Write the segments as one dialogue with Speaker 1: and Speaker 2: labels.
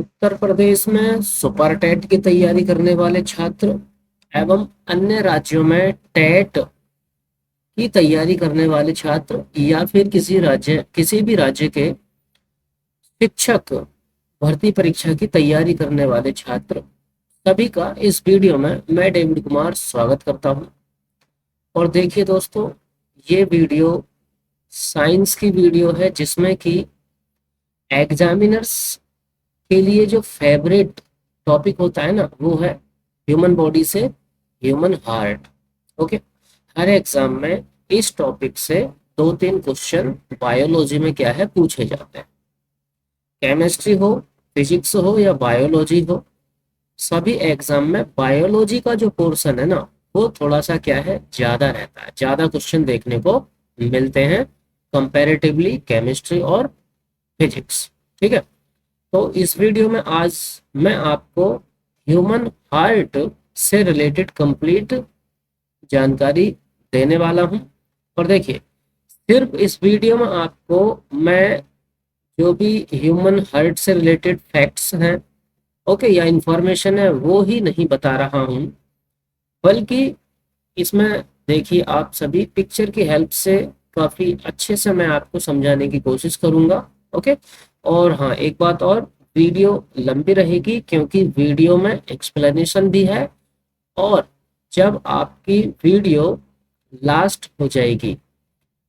Speaker 1: उत्तर प्रदेश में super TET की तैयारी करने वाले छात्र एवं अन्य राज्यों में टेट की तैयारी करने वाले छात्र या फिर किसी भी राज्य के शिक्षक भर्ती परीक्षा की तैयारी करने वाले छात्र सभी का इस वीडियो में मैं डेविड कुमार स्वागत करता हूं। और देखिए दोस्तों, ये वीडियो साइंस की वीडियो है जिसमें कि एग्जामिनर्स के लिए जो फेवरेट टॉपिक होता है ना, वो है ह्यूमन बॉडी से ह्यूमन हार्ट। ओके, हर एग्जाम में इस टॉपिक से 2-3 क्वेश्चन बायोलॉजी में क्या है पूछे जाते हैं। केमिस्ट्री हो, फिजिक्स हो या बायोलॉजी हो, सभी एग्जाम में बायोलॉजी का जो पोर्शन है ना, वो थोड़ा सा क्या है, ज्यादा रहता है, ज्यादा क्वेश्चन देखने को मिलते हैं कंपैरेटिवली केमिस्ट्री और फिजिक्स। ठीक है, तो इस वीडियो में आज मैं आपको ह्यूमन हार्ट से रिलेटेड कंप्लीट जानकारी देने वाला हूं। और देखिए, सिर्फ इस वीडियो में आपको मैं जो भी ह्यूमन हार्ट से रिलेटेड फैक्ट्स हैं, ओके, या इंफॉर्मेशन है, वो ही नहीं बता रहा हूं, बल्कि इसमें देखिए आप सभी पिक्चर की हेल्प से काफी अच्छे से मैं आपको समझाने की कोशिश करूंगा। ओके, और हाँ, एक बात और, वीडियो लंबी रहेगी क्योंकि वीडियो में एक्सप्लेनेशन भी है। और जब आपकी वीडियो लास्ट हो जाएगी,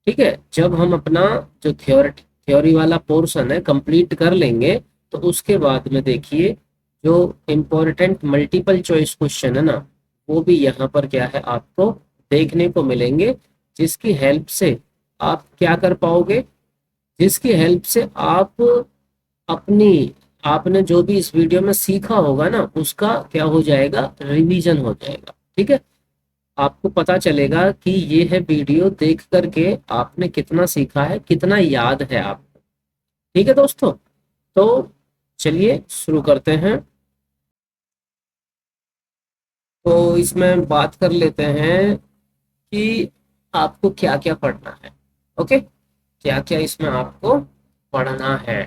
Speaker 1: ठीक है, जब हम अपना जो थ्योरी वाला पोर्शन है कंप्लीट कर लेंगे, तो उसके बाद में देखिए जो इम्पोर्टेंट मल्टीपल चॉइस क्वेश्चन है ना, वो भी यहाँ पर क्या है आपको देखने को मिलेंगे, जिसकी हेल्प से आप क्या कर पाओगे, जिसकी हेल्प से आप अपनी आपने जो भी इस वीडियो में सीखा होगा ना, उसका क्या हो जाएगा, रिवीजन हो जाएगा। ठीक है, आपको पता चलेगा कि ये है वीडियो देख करके आपने कितना सीखा है, कितना याद है आपको। ठीक है दोस्तों, तो चलिए शुरू करते हैं। तो इसमें बात कर लेते हैं कि आपको क्या क्या पढ़ना है। ओके, क्या क्या इसमें आपको पढ़ना है।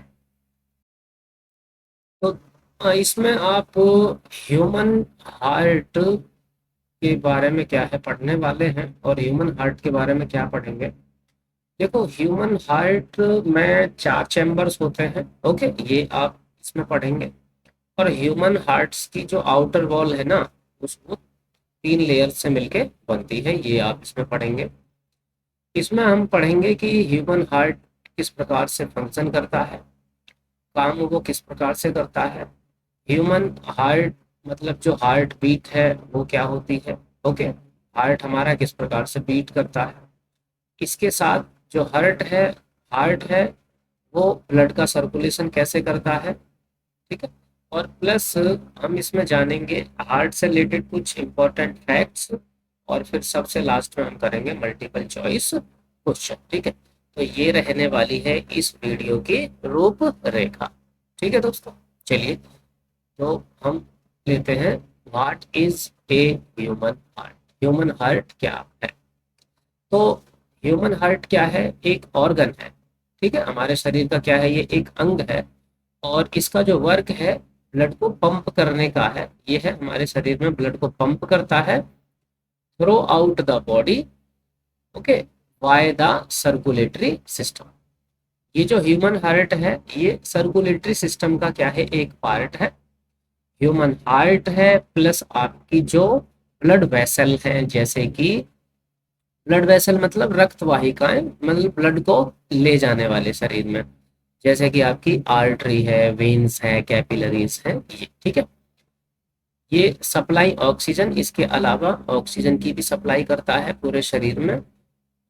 Speaker 1: तो इसमें आप ह्यूमन हार्ट के बारे में क्या है पढ़ने वाले हैं। और ह्यूमन हार्ट के बारे में क्या पढ़ेंगे, देखो, ह्यूमन हार्ट में 4 चैम्बर्स होते हैं। ओके, ये आप इसमें पढ़ेंगे। और ह्यूमन हार्ट्स की जो आउटर वॉल है ना, उसको 3 लेयर से मिलके बनती है, ये आप इसमें पढ़ेंगे। इसमें हम पढ़ेंगे कि ह्यूमन हार्ट किस प्रकार से फंक्शन करता है, काम वो किस प्रकार से करता है, ह्यूमन हार्ट मतलब जो हार्ट बीट है वो क्या होती है। ओके, हार्ट हमारा किस प्रकार से बीट करता है। इसके साथ जो हार्ट है वो ब्लड का सर्कुलेशन कैसे करता है। ठीक है, और प्लस हम इसमें जानेंगे हार्ट से रिलेटेड कुछ इंपॉर्टेंट फैक्ट्स। और फिर सबसे लास्ट में हम करेंगे मल्टीपल चॉइस क्वेश्चन। ठीक है, तो ये रहने वाली है इस वीडियो की रूपरेखा। ठीक है दोस्तों, चलिए तो हम लेते हैं, what is a human heart. Human heart क्या है। तो ह्यूमन हार्ट क्या है, एक ऑर्गन है। ठीक है, हमारे शरीर का क्या है, ये एक अंग है। और इसका जो वर्क है ब्लड को पंप करने का है। ये है हमारे शरीर में ब्लड को पंप करता है through out the body. Okay, by the circulatory system. ये जो ह्यूमन हार्ट है, ये सर्कुलेटरी सिस्टम का क्या है, एक पार्ट है। ह्यूमन हार्ट है प्लस आपकी जो ब्लड वेसल है, जैसे कि ब्लड वेसल मतलब रक्त वाहिकाएं, मतलब ब्लड को ले जाने वाले शरीर में, जैसे कि आपकी आर्टरी है, वेन्स है, कैपिलरीज है, ये। ठीक है, ये सप्लाई ऑक्सीजन, इसके अलावा ऑक्सीजन की भी सप्लाई करता है पूरे शरीर में।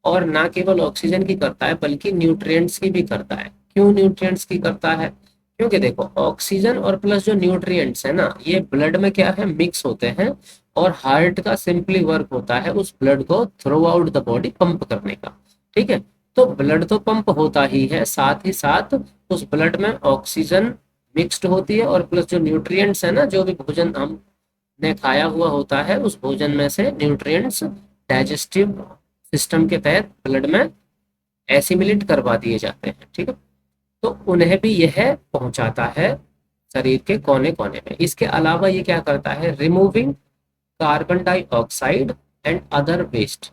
Speaker 1: और ना केवल ऑक्सीजन की करता है बल्कि न्यूट्रिएंट्स की भी करता है। क्यों न्यूट्रिएंट्स की करता है, क्योंकि देखो, ऑक्सीजन और प्लस जो न्यूट्रिएंट्स है ना, ये ब्लड में क्या है, मिक्स होते हैं। और हार्ट का सिंपली वर्क होता है उस ब्लड को through out the body pump करने का। ठीक है, तो ब्लड तो पंप होता ही है, साथ ही साथ उस ब्लड में ऑक्सीजन मिक्स्ड होती है, और प्लस जो न्यूट्रिएंट्स है ना, जो भी भोजन हमने खाया हुआ होता है, उस भोजन में से न्यूट्रिएंट्स डाइजेस्टिव सिस्टम के तहत ब्लड में एसिमिलेट करवा दिए जाते हैं। ठीक है, तो उन्हें भी यह पहुंचाता है शरीर के कोने कोने में। इसके अलावा ये क्या करता है, removing carbon dioxide and other waste.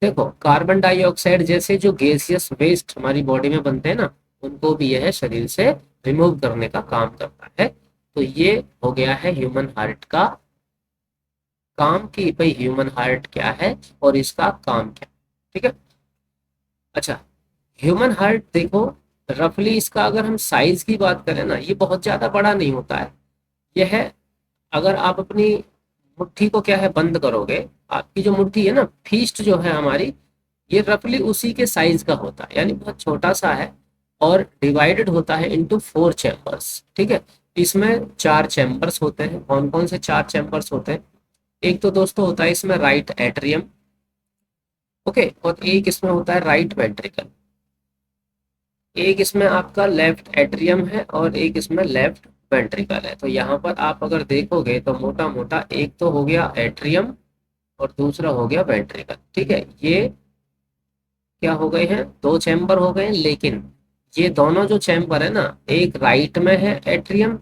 Speaker 1: देखो कार्बन डाइऑक्साइड जैसे जो गैसियस वेस्ट हमारी बॉडी में बनते हैं ना, उनको भी यह शरीर से रिमूव करने का काम करता है। तो ये हो गया है ह्यूमन हार्ट का काम, कि भाई ह्यूमन हार्ट क्या है और इसका काम क्या है। ठीक है। अच्छा, ह्यूमन हार्ट देखो, रफली इसका अगर हम साइज की बात करें ना, ये बहुत ज्यादा बड़ा नहीं होता है। यह अगर आप अपनी मुट्ठी को क्या है बंद करोगे, आपकी जो मुट्ठी है ना, फीस्ट जो है हमारी, ये रफली उसी के साइज का होता है, यानी बहुत छोटा सा है। और डिवाइडेड होता है इनटू 4 चैम्बर्स। ठीक है। इसमें 4 चैम्बर्स होते हैं। कौन कौन से 4 चैम्बर्स होते हैं? एक तो दोस्तों होता है इसमें राइट एट्रियम, ओके, और एक इसमें होता है राइट वेंट्रिकल। एक इसमें आपका लेफ्ट एट्रियम है और एक इसमें लेफ्ट वेंट्रिकल है। तो यहाँ पर आप अगर देखोगे तो मोटा मोटा एक तो हो गया एट्रियम और दूसरा हो गया वेंट्रिकल। ठीक है। ये क्या हो गए हैं, 2 चैम्बर हो गए हैं, लेकिन ये दोनों जो चैम्बर है ना, एक राइट में है एट्रियम,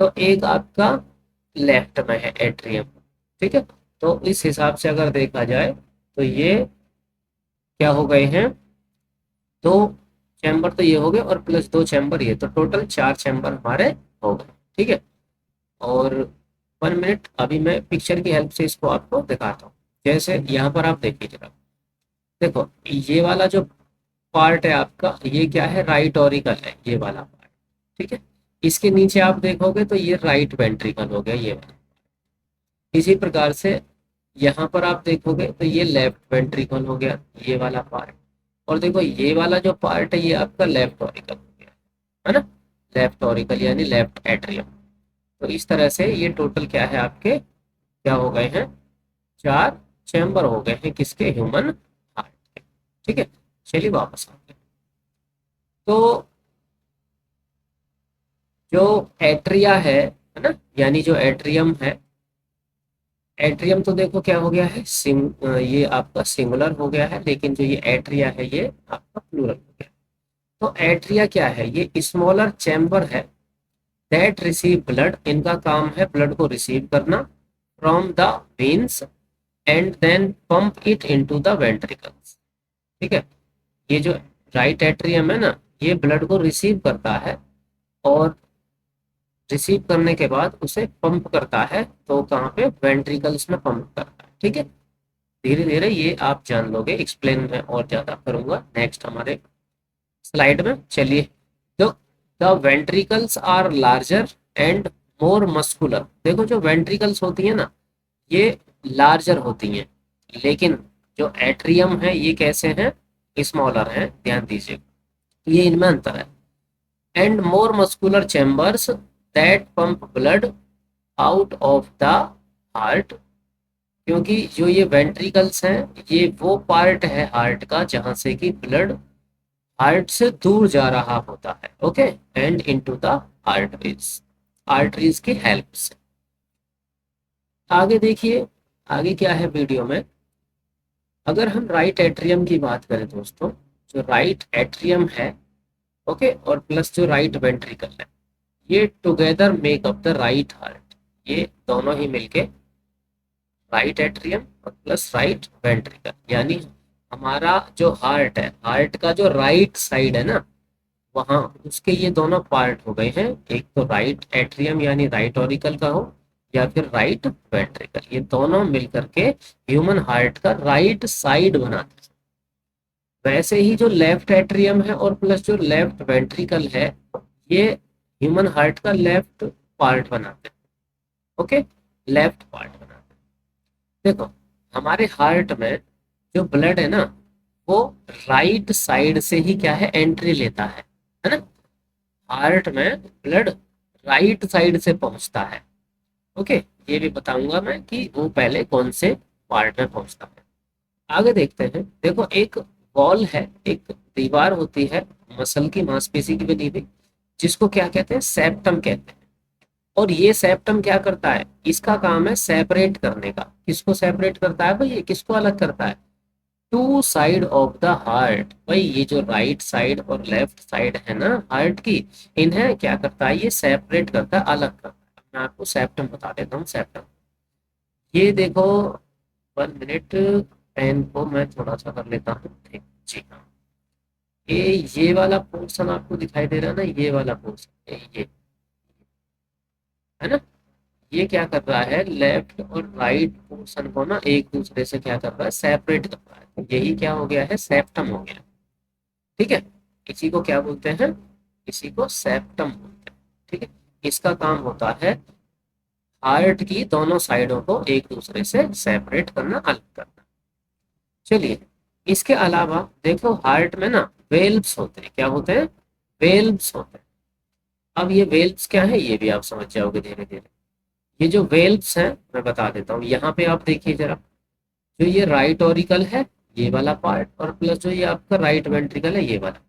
Speaker 1: तो एक आपका लेफ्ट में है एट्रियम। ठीक है। तो इस हिसाब से अगर देखा जाए तो ये क्या हो गए हैं, 2 चैम्बर तो ये हो गए और प्लस 2 चैम्बर ये, तो टोटल 4 चैम्बर हमारे हो गए। ठीक है। और 1 मिनट, अभी मैं पिक्चर की हेल्प से इसको आपको दिखाता हूँ। जैसे यहाँ पर आप देखिए जरा, देखो ये वाला जो पार्ट है आपका, ये क्या है, राइट ऑरिकल है ये वाला पार्ट। ठीक है। इसके नीचे आप देखोगे तो ये राइट वेंट्रिकल हो गया ये वाला। इसी प्रकार से यहाँ पर आप देखोगे तो ये लेफ्ट वेंट्रिकल हो गया ये वाला पार्ट। और देखो ये वाला जो पार्ट है ये आपका लेफ्ट ऑरिकल हो गया, है ना, लेफ्ट ऑरिकल यानी लेफ्ट एट्रियम। तो इस तरह से ये टोटल क्या है आपके, क्या हो गए हैं, 4 चैम्बर हो गए हैं किसके, ह्यूमन हार्ट के। ठीक है। चलिए वापस आते हैं। तो जो एट्रिया है ना, यानी जो एट्रियम है, एट्रियम तो देखो क्या हो गया है, ये आपका सिंगुलर हो गया है, लेकिन जो ये एट्रिया है ये आपका प्लूरल हो गया। तो एट्रिया क्या है, ये स्मॉलर चैम्बर है दैट रिसीव ब्लड। इनका काम है ब्लड को रिसीव करना from the veins and then pump it into the ventricles. ठीक है। ये जो राइट एट्रियम है ना, ये ब्लड को रिसीव करता है और रिसीव करने के बाद उसे पंप करता है, तो कहाँ पे, वेंट्रिकल्स में पंप करता है। ठीक है। धीरे धीरे ये आप जान लोगे, एक्सप्लेन मैं और ज्यादा करूंगा नेक्स्ट हमारे स्लाइड में। चलिए, तो the ventricles are larger and more muscular. देखो जो वेंट्रिकल्स होती है ना, ये लार्जर होती हैं, लेकिन जो एट्रियम है ये कैसे हैं, स्मॉलर हैं, ध्यान दीजिए, ये इनमें अंतर है। And more muscular chambers that pump blood out of the heart. क्योंकि जो ये वेंट्रिकल्स हैं ये वो पार्ट है हार्ट का जहां से कि ब्लड हार्ट से दूर जा रहा होता है, okay, and into the arteries, arteries की हेल्प से। आगे देखिए, आगे क्या है वीडियो में, अगर हम राइट एट्रियम की बात करें दोस्तों, जो राइट एट्रियम है, ओके, और प्लस जो राइट वेंट्रिकल है, ये together make up the right heart. ये दोनों ही मिलके राइट एट्रियम और प्लस राइट वेंट्रिकल, यानी हमारा जो हार्ट है, हार्ट का जो राइट साइड है ना, वहाँ उसके ये दोनों पार्ट हो गए हैं। एक तो राइट एट्रियम यानी राइट ऑरिकल का हो, या फिर राइट वेंट्रिकल, ये दोनों मिलकर के ह्यूमन हार्ट का राइट साइड बनाते हैं। वैसे ही जो लेफ्ट एट्रियम है और प्लस जो लेफ्ट वेंट्रिकल है, ये ह्यूमन हार्ट का लेफ्ट पार्ट बनाते हैं, ओके, लेफ्ट पार्ट बनाते हैं। देखो हमारे हार्ट में जो ब्लड है ना, वो राइट साइड से ही क्या है, एंट्री लेता है ना। हार्ट में ब्लड राइट साइड से पहुंचता है, ओके। ये भी बताऊंगा मैं कि वो पहले कौन से पार्ट में पहुंचता है। आगे देखते हैं। देखो एक वॉल है, एक दीवार होती है मसल की, मांसपेशी की बनी हुई, जिसको क्या कहते हैं, सेप्टम कहते हैं। और ये सेप्टम क्या करता है, इसका काम है सेपरेट करने का। किसको सेपरेट करता है भाई, ये किसको अलग करता है, two side of the heart, भाई ये जो राइट साइड और लेफ्ट साइड है ना हार्ट की, इन्हें क्या करता है, ये सेपरेट करता है, अलग करता है। मैं आपको सेप्टम बता देता हूँ। सेप्टम, ये देखो, 1 मिनट, पेन को मैं थोड़ा सा कर लेता हूँ ठीक। जी हाँ, ये वाला पोर्शन आपको दिखाई दे रहा है ना, ये वाला पोर्शन, ये है ना, ये क्या कर रहा है, लेफ्ट और राइट पोर्शन को ना एक दूसरे से क्या कर रहा है, सेपरेट कर रहा है। तो यही क्या हो गया है, सेप्टम हो गया। ठीक है, इसी को क्या बोलते हैं, इसी को सेप्टम बोलते हैं। ठीक है, इसका काम होता है हार्ट की दोनों साइडों को एक दूसरे से सेपरेट करना, अलग करना। चलिए, इसके अलावा देखो हार्ट में ना वेल्व्स होते हैं। क्या होते हैं, वेल्व्स होते हैं। अब ये वेल्व्स क्या है, ये भी आप समझ जाओगे धीरे धीरे। ये जो वेल्व्स हैं मैं बता देता हूँ, यहाँ पे आप देखिए जरा, जो ये राइट ऑरिकल है, ये वाला पार्ट, और प्लस जो ये आपका राइट वेंट्रिकल है, ये वाला,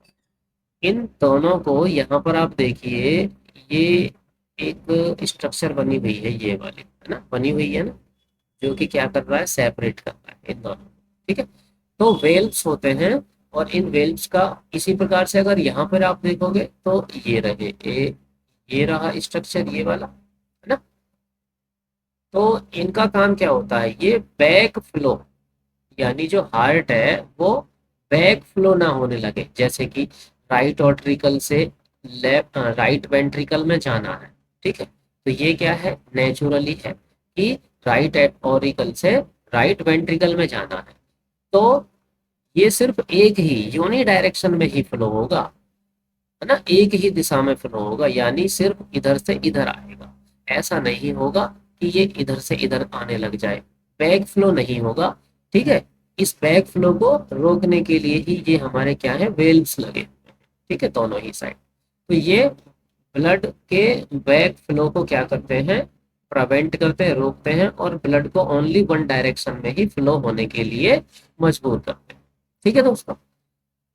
Speaker 1: इन दोनों को यहाँ पर आप देखिए, ये एक स्ट्रक्चर बनी हुई है, ये वाली है ना, बनी हुई है ना, जो कि क्या कर रहा है, सेपरेट कर रहा है इन दोनों को। ठीक है, तो वेल्व्स होते हैं, और इन वेल्व्स का इसी प्रकार से अगर यहाँ पर आप देखोगे तो ये रहे ये रहा स्ट्रक्चर, ये वाला है ना। तो इनका काम क्या होता है, ये बैक फ्लो, यानी जो हार्ट है वो बैक फ्लो ना होने लगे, जैसे कि राइट ऑर्ट्रिकल से लेफ्ट राइट वेंट्रिकल में जाना है। ठीक है, तो ये क्या है, नेचुरली है कि राइट ऑरिकल से राइट वेंट्रिकल में जाना है। तो ये सिर्फ एक ही यूनि डायरेक्शन में ही फ्लो होगा, है ना, एक ही दिशा में फ्लो होगा, यानी सिर्फ इधर से इधर आएगा। ऐसा नहीं होगा कि ये इधर से इधर आने लग जाए, बैक फ्लो नहीं होगा। ठीक है, इस बैक फ्लो को रोकने के लिए ही ये हमारे क्या है, वेल्व्स लगे। ठीक है, दोनों ही साइड। तो ये ब्लड के बैक फ्लो को क्या करते हैं, प्रिवेंट करते हैं, रोकते हैं, और ब्लड को ओनली वन डायरेक्शन में ही फ्लो होने के लिए मजबूर करते हैं। ठीक है दोस्तों,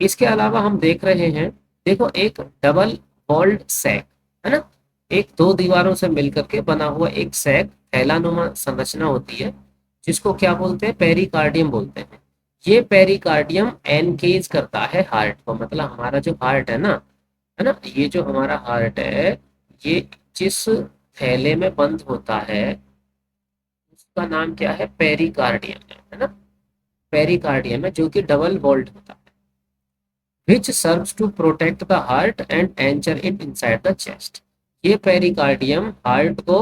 Speaker 1: इसके अलावा हम देख रहे हैं, देखो एक डबल वॉल्ड सैक, है ना, एक दो दीवारों से मिलकर के बना हुआ एक सैक, थैलानुमा संरचना होती है, जिसको क्या बोलते हैं, पेरिकार्डियम बोलते हैं। ये पेरिकार्डियम एनकेज करता है हार्ट को, मतलब हमारा जो हार्ट है ना, ये जो हमारा हार्ट है, ये जिस थैले में बंद होता है उसका नाम क्या है, पेरिकार्डियम है ना, पेरिकार्डियम है, जो कि डबल वॉल्ड होता है, which serves to protect the heart and anchor it inside the chest। ये पेरिकार्डियम हार्ट को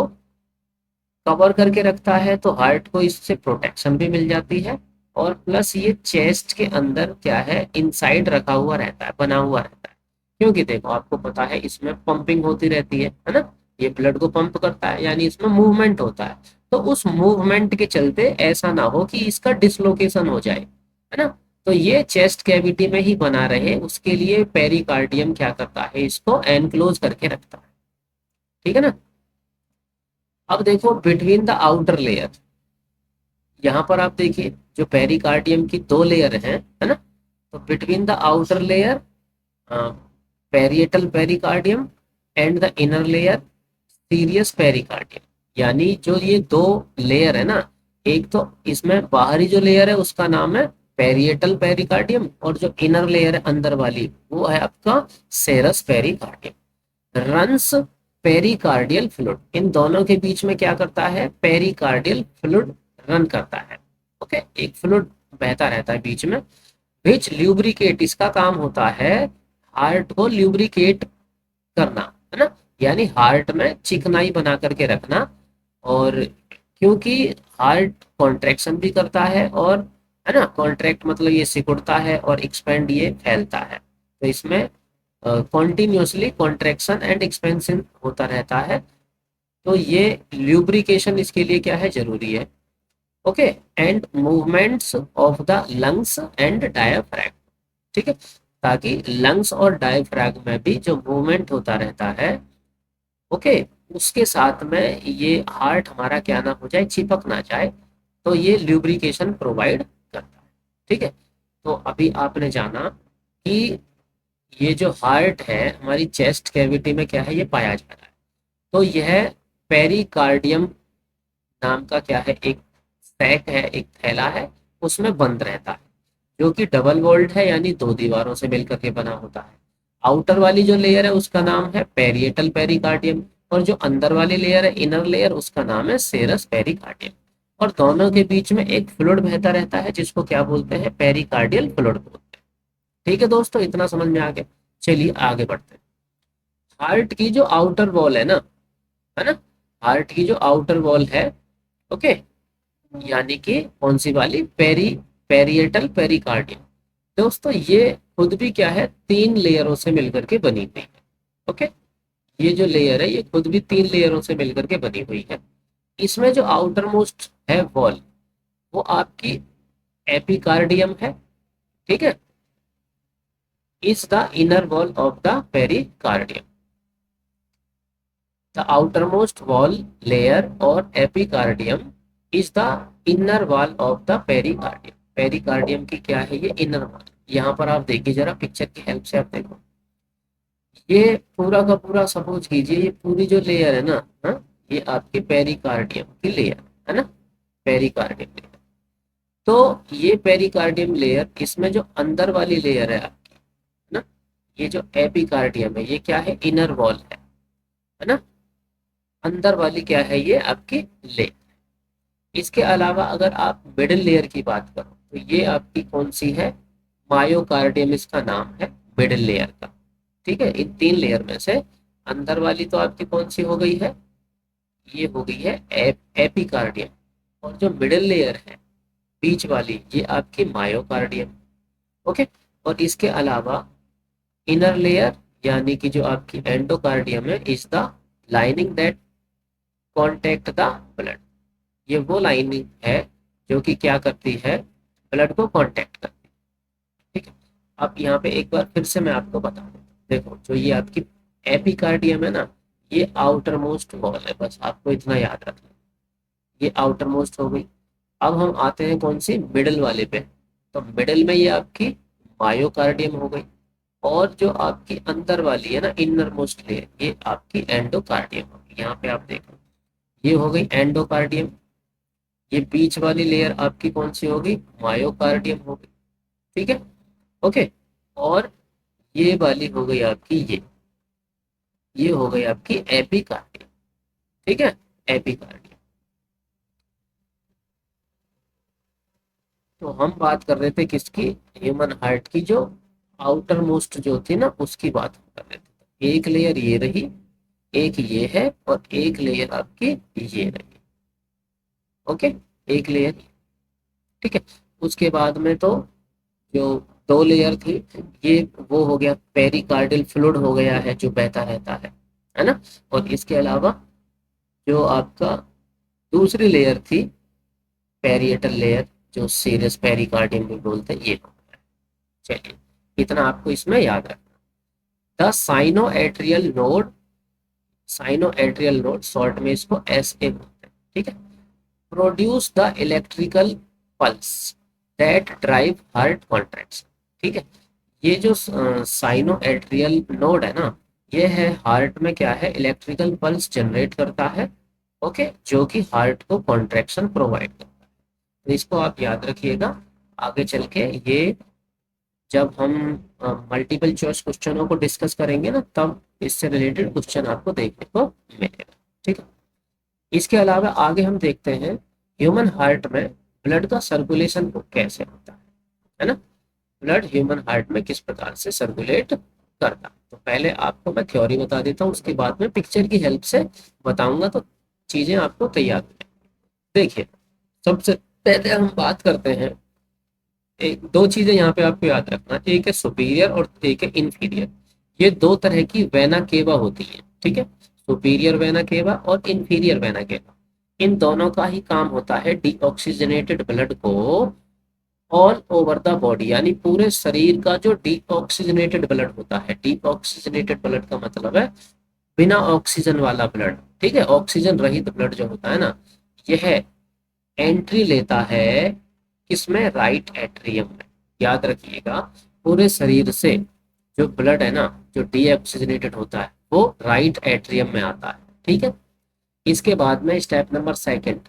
Speaker 1: कवर करके रखता है, तो हार्ट को इससे प्रोटेक्शन भी मिल जाती है, और प्लस ये चेस्ट के अंदर क्या है, इनसाइड रखा हुआ रहता है, बना हुआ रहता है। क्योंकि देखो आपको पता है इसमें पंपिंग होती रहती है ना, ये ब्लड को पंप करता है, यानी इसमें मूवमेंट होता है। तो उस मूवमेंट के चलते ऐसा ना हो कि इसका डिसलोकेशन हो जाए, है ना, तो ये चेस्ट कैविटी में ही बना रहे, उसके लिए पेरिकार्डियम क्या करता है, इसको एनक्लोज करके रखता है। ठीक है ना। अब देखो बिटवीन द आउटर लेयर, यहाँ पर आप देखिए जो पेरिकार्डियम की दो लेयर हैं, है ना, तो between the outer layer parietal pericardium and the inner layer serious pericardium, यानी जो ये दो लेयर है ना, एक तो इसमें बाहरी जो लेयर है उसका नाम है पेरिएटल पेरिकार्डियम, और जो इनर लेयर है अंदर वाली वो है आपका सेरस पेरिकार्डियम। रंस पेरिकार्डियल फ्लूइड, इन दोनों के बीच में क्या करता है, पेरिकार्डियल फ्लूइड रन करता है। ओके, एक फ्लूइड बहता रहता है बीच में, विच ल्यूब्रिकेट, इसका काम होता है हार्ट को ल्यूब्रिकेट करना, है ना, यानी हार्ट में चिकनाई बना करके रखना। और क्योंकि हार्ट कॉन्ट्रैक्शन भी करता है, और है ना, कॉन्ट्रैक्ट मतलब ये सिकुड़ता है, और एक्सपेंड ये फैलता है, तो इसमें कॉन्टिन्यूसली कॉन्ट्रैक्शन एंड एक्सपेंशन होता रहता है। तो ये ल्यूब्रिकेशन इसके लिए क्या है, जरूरी है। Okay, and movements of the lungs and diaphragm. ठीक है, ताकि लंग्स और डायफ्रैगम में भी जो मूवमेंट होता रहता है, ओके, उसके साथ में ये हार्ट हमारा क्या ना हो जाए, चिपक ना जाए, तो ये ल्यूब्रिकेशन प्रोवाइड करता है। ठीक है, तो अभी आपने जाना कि ये जो हार्ट है हमारी चेस्ट कैविटी में क्या है, ये पाया जा रहा है। तो यह पेरिकार्डियम नाम का क्या है, एक सैक है, एक थैला है, उसमें बंद रहता है। जो कि डबल वॉल्ड है, यानी दो दीवारों से मिलकर के बना होता है। आउटर वाली जो लेयर है उसका नाम है पेरिएटल पेरिकार्डियम, और जो अंदर वाली लेयर है, इनर लेयर, उसका नाम है सेरस पेरिकार्डियम। और दोनों के बीच में एक फ्लूइड बहता रहता है जिसको क्या बोलते हैं, पेरिकार्डियल फ्लूइड बोलते हैं। ठीक है दोस्तों, इतना समझ में आ गया। चलिए आगे बढ़ते हैं। हार्ट की जो आउटर वॉल है ना, हार्ट की जो आउटर वॉल है, ओके, यानी कि कौन सी वाली, पेरिएटल पेरिकार्डियम। दोस्तों ये खुद भी क्या है, तीन लेयरों से मिलकर के बनी हुई है। ओके, ये जो लेयर है ये खुद भी तीन लेयरों से मिलकर के बनी हुई है। इसमें जो आउटर मोस्ट है वॉल, वो आपकी एपिकार्डियम है। ठीक है, is the inner wall of the pericardium. The outermost wall layer और epicardium is the inner wall of the pericardium. Pericardium की क्या है, ये इनर वॉल। यहाँ पर आप देखिए जरा पिक्चर की हेल्प से, आप देखो ये पूरा का पूरा, सपोज कीजिए ये पूरी जो लेयर है ना, हाँ, ये आपके पेरिकार्डियम की लेयर है ना, पेरिकार्डियम लेयर। तो ये पेरिकार्डियम लेयर, इसमें जो अंदर वाली लेयर है आपकी, है ना, ये जो एपिकार्डियम है, ये क्या है, इनर वॉल है ना, अंदर वाली क्या है, ये आपकी लेयर। इसके अलावा अगर आप मिडिल लेयर की बात करो तो ये आपकी कौन सी है, मायोकार्डियम इसका नाम है, मिडिल लेयर का। ठीक है, इन तीन लेयर में से अंदर वाली तो आपकी कौन सी हो गई है, ये हो गई है एपिकार्डियम। और जो मिडिल लेयर है, बीच वाली, ये आपकी मायोकार्डियम। ओके, और इसके अलावा इनर लेयर, यानी कि जो आपकी एंडोकार्डियम है, is the lining that contact the blood. ये वो लाइनिंग है जो कि क्या करती है, ब्लड को कांटेक्ट करती है। ठीक है, अब यहाँ पे एक बार फिर से मैं आपको बता दूं, देखो जो ये आपकी एपिकार्डियम है ना, ये आउटर मोस्ट वॉल है, बस आपको इतना याद रखना, ये आउटर मोस्ट हो गई। अब हम आते हैं कौन सी, मिडल वाले पे। तो मिडल में ये आपकी मायोकार्डियम हो गई, और जो आपकी अंदर वाली है ना, इनर मोस्ट लेयर, ये आपकी एंडोकार्डियम होगी। यहाँ पे आप देखो, ये हो गई एंडोकार्डियम। ये बीच वाली लेयर आपकी कौन सी होगी, मायोकार्डियम हो गई। ठीक है, ओके, और ये वाली हो गई आपकी, ये हो गई आपकी एपिकार्डियम। ठीक है, एपिकार्डियम। तो हम बात कर रहे थे किसकी, ह्यूमन हार्ट की जो आउटर मोस्ट जो थी ना, उसकी बात कर रहे थे। एक लेयर ये रही, एक ये है, और एक लेयर आपकी ये रही। ओके, एक लेयर, ठीक है। उसके बाद में तो जो दो लेयर थी, ये वो हो गया पेरिकार्डियल फ्लूइड हो गया है जो बहता रहता है ना। और इसके अलावा जो आपका दूसरी लेयर थी, पेरिएटल लेयर, जो सीरस पेरिकार्डियम भी बोलते हैं, ये हो गया। चलिए, इतना आपको इसमें याद रखना। The cyano atrial node short में इसको एस ए बोलते हैं। ठीक है, produce the electrical pulse that drive heart contraction. ठीक है, ये जो साइनो एट्रियल नोड है ना, ये है हार्ट में क्या है, इलेक्ट्रिकल पल्स जनरेट करता है। ओके, जो कि हार्ट को कॉन्ट्रैक्शन प्रोवाइड करता है। तो इसको आप याद रखिएगा, आगे चल के ये जब हम मल्टीपल चॉइस क्वेश्चनों को डिस्कस करेंगे ना, तब इससे रिलेटेड क्वेश्चन आपको देखने को मिलेगा। ठीक है, इसके अलावा आगे हम देखते हैं ह्यूमन हार्ट में ब्लड का सर्कुलेशन कैसे होता है ना, ब्लड ह्यूमन हार्ट में किस प्रकार से सर्कुलेट करता है। तो पहले आपको मैं थ्योरी बता देता हूँ, उसके बाद में पिक्चर की हेल्प से बताऊंगा, तो चीजें आपको तैयार हो जाएंगी। देखिए, सबसे पहले हम बात करते हैं, एक दो चीजें यहाँ पे आपको याद रखना, एक है सुपीरियर और एक है इंफीरियर। ये दो तरह की वेना केवा होती है। ठीक है, सुपीरियर वेना केवा और इंफीरियर वेना केवा, इन दोनों का ही काम होता है डीऑक्सीजनेटेड ब्लड को ऑल ओवर द बॉडी, यानी पूरे शरीर का जो डीऑक्सीजनेटेड ब्लड होता है, डीऑक्सीजनेटेड ब्लड का मतलब है बिना ऑक्सीजन वाला ब्लड। ठीक है, ऑक्सीजन रहित ब्लड जो होता है ना, यह एंट्री लेता है किसमें, राइट एट्रियम में। याद रखिएगा, पूरे शरीर से जो ब्लड है ना, जो डीऑक्सीजनेटेड होता है, वो राइट एट्रियम में आता है। ठीक है, इसके बाद में स्टेप नंबर सेकंड,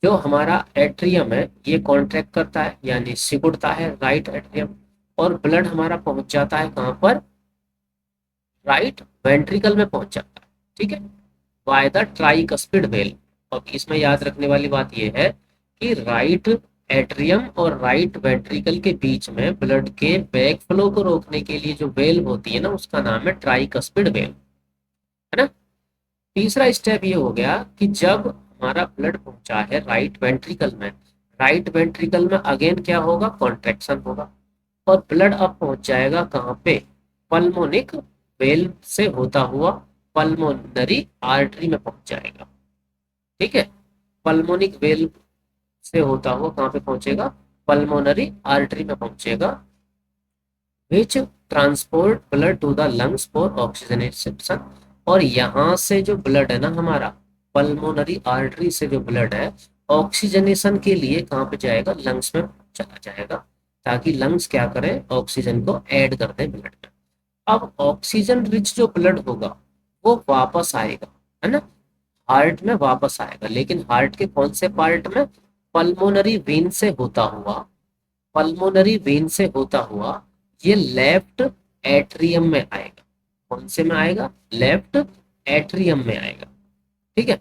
Speaker 1: जो हमारा एट्रियम है ये कॉन्ट्रैक्ट करता है यानी सिकुड़ता है राइट एट्रियम, और ब्लड हमारा पहुंच जाता है कहाँ पर, राइट वेंट्रिकल में पहुंच जाता है। ठीक है, बाय द ट्राइकस्पिड वेल। और इसमें याद रखने वाली बात यह है कि राइट एट्रियम और राइट वेंट्रिकल के बीच में ब्लड के बैक फ्लो को रोकने के लिए जो वेल होती है ना, उसका नाम है ट्राइकस्पिड वेल, है ना। तीसरा स्टेप ये हो गया कि जब हमारा ब्लड पहुंचा है राइट वेंट्रिकल में, राइट वेंट्रिकल में अगेन क्या होगा, कॉन्ट्रेक्शन होगा, और ब्लड अब पहुंच जाएगा कहाँ पे, पल्मोनिक वेल से होता हुआ पल्मोनरी आर्टरी में पहुंच जाएगा। ठीक है, पल्मोनिक वेल से होता हुआ कहाँ पे पहुंचेगा, पल्मोनरी आर्टरी में पहुंचेगा, which transport blood to the lungs for oxygenation. और यहाँ से जो ब्लड है ना हमारा, पल्मोनरी आर्टरी से जो ब्लड है ऑक्सीजनेशन के लिए कहाँ पे जाएगा, लंग्स में चला जाएगा, ताकि लंग्स क्या करें, ऑक्सीजन को ऐड कर दें ब्लड में। अब ऑक्सीजन रिच जो ब्लड होगा वो वापस आएगा, है ना, हार्ट में वापस आएगा, लेकिन हार्ट के कौन से पार्ट में, पल्मोनरी वेन से होता हुआ, पल्मोनरी वेन से होता हुआ ये लेफ्ट एट्रियम में आएगा। कौन से में आएगा, लेफ्ट एट्रियम में आएगा। ठीक है,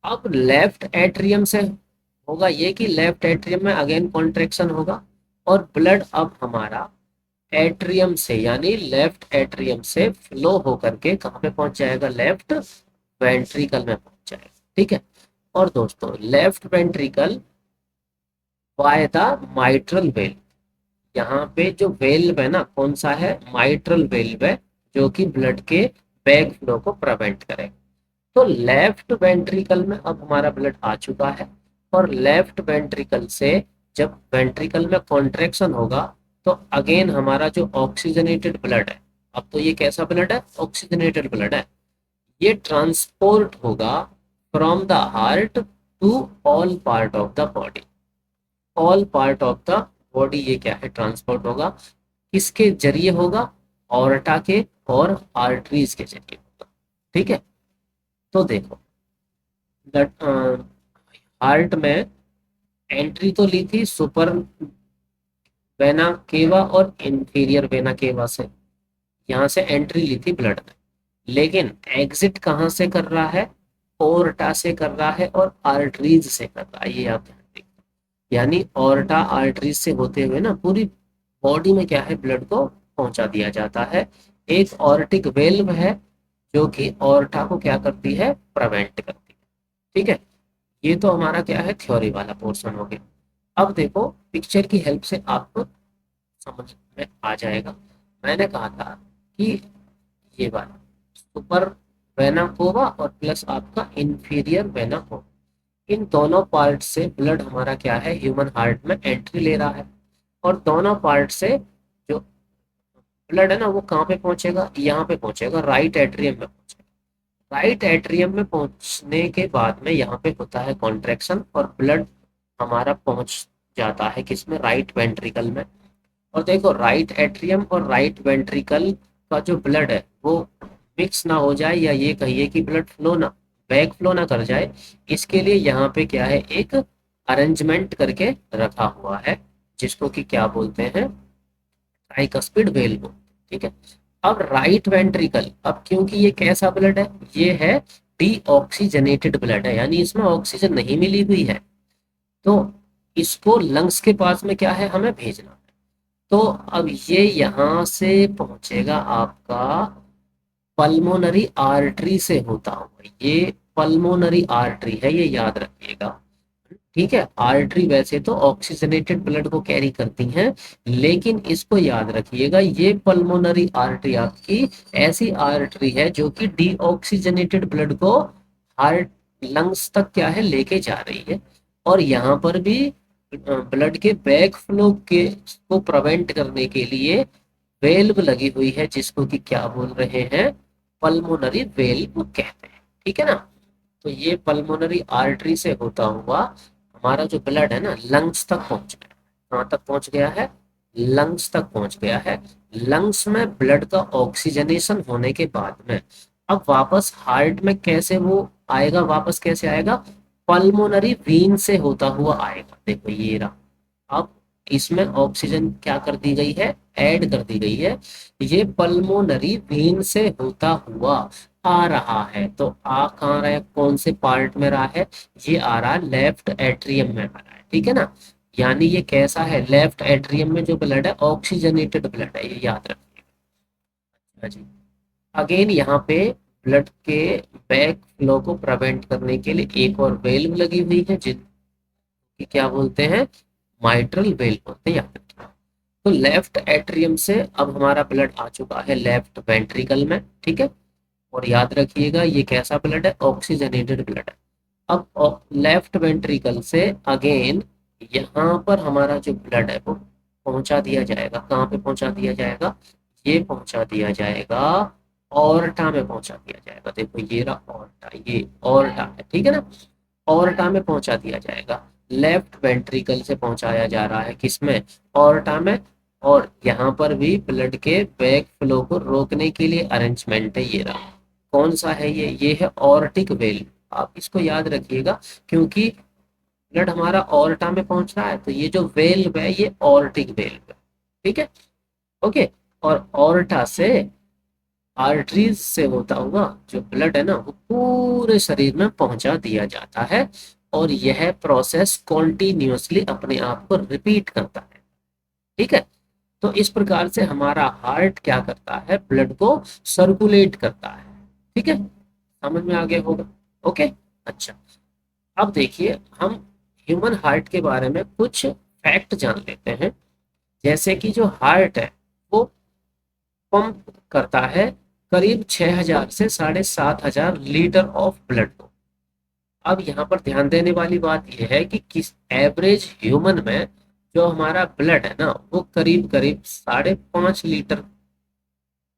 Speaker 1: अब लेफ्ट एट्रियम से होगा ये कि लेफ्ट एट्रियम में अगेन कॉन्ट्रेक्शन होगा, और ब्लड अब हमारा एट्रियम से यानी लेफ्ट एट्रियम से फ्लो होकर के कहाँ पे पहुंच जाएगा, लेफ्ट वेंट्रिकल में पहुंच जाएगा। ठीक है, और दोस्तों left ventricle by the mitral well, यहाँ पे जो वेल्व है ना कौन सा है, माइट्रल वेल्व है, जो कि ब्लड के बैक फ्लो को प्रिवेंट करे। तो लेफ्ट वेंट्रिकल में अब हमारा ब्लड आ चुका है, और लेफ्ट वेंट्रिकल से जब वेंट्रिकल में कॉन्ट्रेक्शन होगा तो अगेन हमारा जो ऑक्सीजनेटेड ब्लड है, अब तो ये कैसा ब्लड है, ऑक्सीजनेटेड ब्लड है, ये ट्रांसपोर्ट होगा from the heart to all part of the body, all part of the body ये क्या है, ट्रांसपोर्ट होगा, किसके जरिए होगा, ऑर्टा के और आर्टरीज के जरिए होगा। ठीक है, तो देखो हार्ट में एंट्री तो ली थी सुपर वेना केवा और इंफीरियर वेना केवा से, यहाँ से एंट्री ली थी ब्लड में, लेकिन एग्जिट कहाँ से कर रहा है, ओर्टा से कर रहा है और आर्टरीज से कर रहा है, ये आप ध्यान देखिए। यानी ऑर्टा आर्टरीज से होते हुए ना पूरी बॉडी में क्या है, ब्लड को पहुंचा दिया जाता है। एक ऑर्टिक वेल्व है जो कि ऑर्टा को क्या करती है, प्रिवेंट करती है। ठीक है, ये तो हमारा क्या है, थ्योरी वाला पोर्शन हो गया। अब देखो पिक्चर की हेल्प से आपको समझ में आ जाएगा। मैंने कहा था कि ये वाला सुपर वेना कोवा और प्लस आपका इंफीरियर वेना कोवा, इन दोनों पार्ट से ब्लड हमारा क्या है, ह्यूमन हार्ट में एंट्री ले रहा है, और दोनों पार्ट से जो ब्लड है ना वो कहाँ पे पहुंचेगा, यहाँ पे पहुंचेगा, राइट एट्रियम में पहुंचेगा। राइट एट्रियम में पहुंचने के बाद में यहाँ पे होता है कॉन्ट्रेक्शन, और ब्लड हमारा पहुंच जाता है किसमें, राइट वेंट्रिकल में। और देखो राइट एट्रियम और राइट वेंट्रिकल का जो ब्लड है वो मिक्स ना हो जाए, या ये कहिए कि ब्लड फ्लो ना, बैक फ्लो ना कर जाए, इसके लिए यहाँ पे क्या है, एक अरेंजमेंट करके रखा हुआ है, जिसको कि क्या बोलते हैं, ट्राइकस्पिड वेल्व। ठीक है, अब राइट वेंट्रिकल, अब क्योंकि ये कैसा ब्लड है, ये है डीऑक्सीजनेटेड ब्लड है, यानी इसमें ऑक्सीजन नहीं मिली हुई है, तो इसको लंग्स के पास में क्या है, हमें भेजना है। तो अब ये यहाँ से पहुंचेगा आपका पल्मोनरी आर्टरी से होता हुआ, ये पल्मोनरी आर्टरी है, ये याद रखिएगा। ठीक है, आर्टरी वैसे तो ऑक्सीजनेटेड ब्लड को कैरी करती हैं, लेकिन इसको याद रखिएगा, ये पल्मोनरी आर्टरी आपकी ऐसी आर्टरी है जो कि डीऑक्सीजनेटेड ब्लड को हार्ट लंग्स तक क्या है, लेके जा रही है। और यहाँ पर भी ब्लड के बैक फ्लो के को प्रिवेंट करने के लिए वेल्व लगी हुई है, जिसको कि क्या बोल रहे हैं, पल्मोनरी वेल्व कहते हैं। ठीक है ना, तो ये पल्मोनरी आर्टरी से होता हुआ हमारा जो ब्लड है ना लंग्स तक पहुंच गया। कहाँ तक पहुंच गया है, लंग्स तक पहुंच गया है। लंग्स में ब्लड का ऑक्सीजनेशन होने के बाद में अब वापस हार्ट में कैसे वो आएगा, वापस कैसे आएगा, पल्मोनरी वेन से होता हुआ आएगा। देखो ये रहा, अब इसमें ऑक्सीजन क्या कर दी गई है, ऐड कर दी गई है। ये पल्मोनरी वेन से होता हुआ आ रहा है, तो आ कहाँ रहा है, कौन से पार्ट में रहा है, ये आ रहा है लेफ्ट एट्रियम में आ रहा है, ठीक है ना। यानी ये कैसा है, लेफ्ट एट्रियम में जो ब्लड है ऑक्सीजनेटेड ब्लड है, ये याद रखिएगा जी। अगेन यहाँ पे ब्लड के बैक फ्लो को प्रिवेंट करने के लिए एक और वेल्व लगी हुई है, जिनकी क्या बोलते हैं, माइट्रल वेल्व बोलते हैं, याद रखिए। तो लेफ्ट एट्रियम से अब हमारा ब्लड आ चुका है लेफ्ट वेंट्रिकल में, ठीक है। और याद रखिएगा ये कैसा ब्लड है, ऑक्सीजनेटेड ब्लड है। अब लेफ्ट वेंट्रिकल से अगेन यहाँ पर हमारा जो ब्लड है वो पहुंचा दिया जाएगा, कहाँ पे पहुंचा दिया जाएगा, ये पहुंचा दिया जाएगा ऑर्टा में पहुंचा दिया जाएगा। देखो ये रहा ऑर्टा, ये ऑर्टा है, ठीक है ना। ऑर्टा में पहुंचा दिया जाएगा, लेफ्ट वेंट्रिकल से पहुंचाया जा रहा है किसमें, ऑर्टा में। और यहाँ पर भी ब्लड के बैक फ्लो को रोकने के लिए अरेंजमेंट है, ये रहा कौन सा है, ये है ऑर्टिक वेल्व। आप इसको याद रखिएगा, क्योंकि ब्लड हमारा ऑर्टा में पहुंच रहा है, तो ये जो वेल्व है ये ऑर्टिक वेल्व है, ठीक है। ओके, और ऑर्टा से आर्टरीज से होता हुआ जो ब्लड है ना वो पूरे शरीर में पहुंचा दिया जाता है, और यह प्रोसेस कॉन्टिन्यूसली अपने आप को रिपीट करता है, ठीक है। तो इस प्रकार से हमारा हार्ट क्या करता है, ब्लड को सर्कुलेट करता है, ठीक है। समझ में आ गया होगा, ओके। अच्छा, अब देखिए हम ह्यूमन हार्ट के बारे में कुछ फैक्ट जान लेते हैं। जैसे कि जो हार्ट है वो पंप करता है करीब 6000 से 7500 लीटर ऑफ ब्लड को। अब यहाँ पर ध्यान देने वाली बात यह है कि किस एवरेज ह्यूमन में जो हमारा ब्लड है ना वो करीब करीब 5.5 लीटर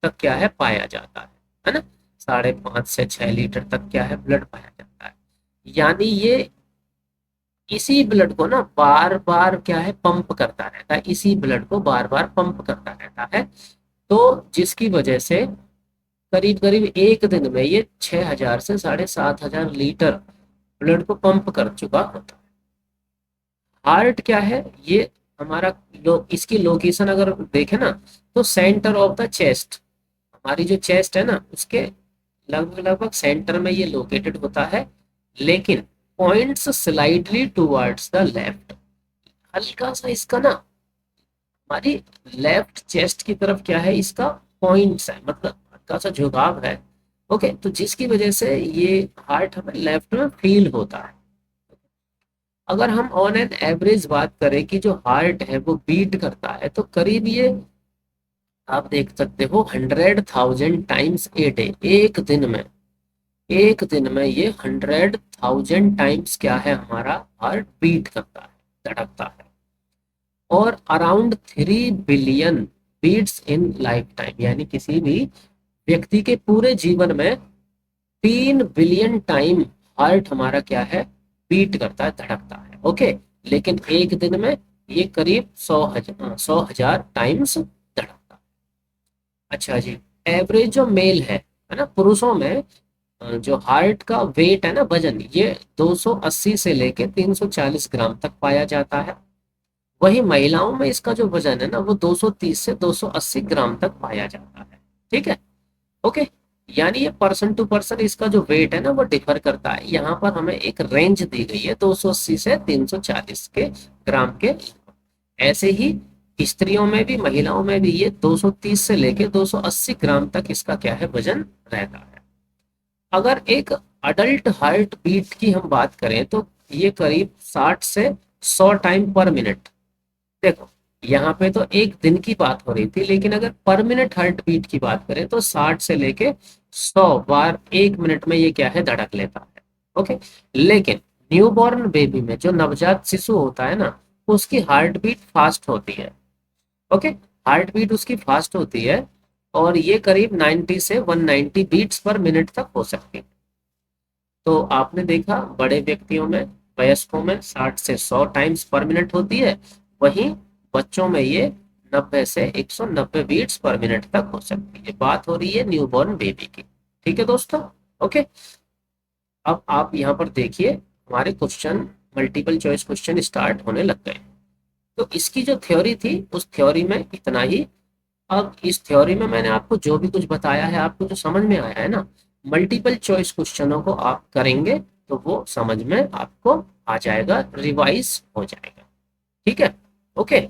Speaker 1: तक क्या है पाया जाता है ना। 5.5 से 6 लीटर तक क्या है ब्लड पाया जाता है। यानी ये इसी ब्लड को ना बार बार क्या है पंप करता रहता है, इसी ब्लड को बार बार पंप करता रहता है। तो जिसकी वजह से करीब करीब एक दिन में ये 6000 से 7500 लीटर ब्लड को पंप कर चुका होता है। हार्ट क्या है, ये हमारा इसकी लोकेशन अगर देखें ना तो सेंटर ऑफ द चेस्ट, हमारी जो चेस्ट है ना उसके लगभग लगभग सेंटर में ये लोकेटेड होता है। लेकिन points slightly towards the left, हल्का सा इसका ना हमारी लेफ्ट चेस्ट की तरफ क्या है, इसका पॉइंट्स है, मतलब हल्का सा झुकाव है। ओके, तो जिसकी वजह से ये हार्ट हमें लेफ्ट में फील होता है। अगर हम ऑन एन एवरेज बात करें कि जो हार्ट है वो बीट करता है, तो करीब ये आप देख सकते हो 100,000 टाइम्स ए डे, एक दिन में, एक दिन में ये 100,000 टाइम्स क्या है हमारा हार्ट बीट करता है, धड़कता है। और around 3 billion beats in lifetime, यानी किसी भी व्यक्ति के पूरे जीवन में 3 बिलियन टाइम हार्ट हमारा क्या है बीट करता है, धड़कता है। ओके, लेकिन एक दिन में ये करीब 100,000 टाइम्स धड़कता है। अच्छा जी, एवरेज जो मेल है ना, पुरुषों में जो हार्ट का वेट है ना, वजन, ये 280 से लेके 340 ग्राम तक पाया जाता है। वही महिलाओं में इसका जो वजन है ना वो 230 से 280 ग्राम तक पाया जाता है, ठीक है। ओके, यानी ये पर्सन टू पर्सन इसका जो वेट है ना वो डिफर करता है। यहाँ पर हमें एक रेंज दी गई है 280 से 340 के ग्राम के। ऐसे ही स्त्रियों में भी, महिलाओं में भी ये 230 से लेके 280 ग्राम तक इसका क्या है वजन रहता है। अगर एक अडल्ट हार्ट बीट की हम बात करें तो ये करीब 60 से 100 टाइम पर मिनट। देखो यहाँ पे तो एक दिन की बात हो रही थी, लेकिन अगर पर मिनट हार्ट बीट की बात करें तो 60 से लेके 100 बार एक मिनट में ये क्या है धड़क लेता है। ओके, लेकिन न्यूबॉर्न बेबी में जो नवजात शिशु होता है ना उसकी हार्ट बीट फास्ट होती है। ओके, हार्ट बीट उसकी फास्ट होती है और ये करीब 90 से 190 बीट्स पर मिनट तक हो सकती है। तो आपने देखा बड़े व्यक्तियों में, वयस्कों में 60 से 100 टाइम्स पर मिनट होती है, वहीं बच्चों में ये 90 से 190 बीट्स पर मिनट तक हो सकती है। बात हो रही है न्यूबॉर्न बेबी की, ठीक है दोस्तों। ओके, अब आप यहाँ पर देखिए हमारे question multiple choice question start होने लग गए। तो इसकी जो थ्योरी थी उस थ्योरी में इतना ही। अब इस थ्योरी में मैंने आपको जो भी कुछ बताया है, आपको जो समझ में आया है ना, मल्टीपल चॉइस क्वेश्चनों को आप करेंगे तो वो समझ में आपको आ जाएगा, रिवाइज हो जाएगा। ठीक है, ओके।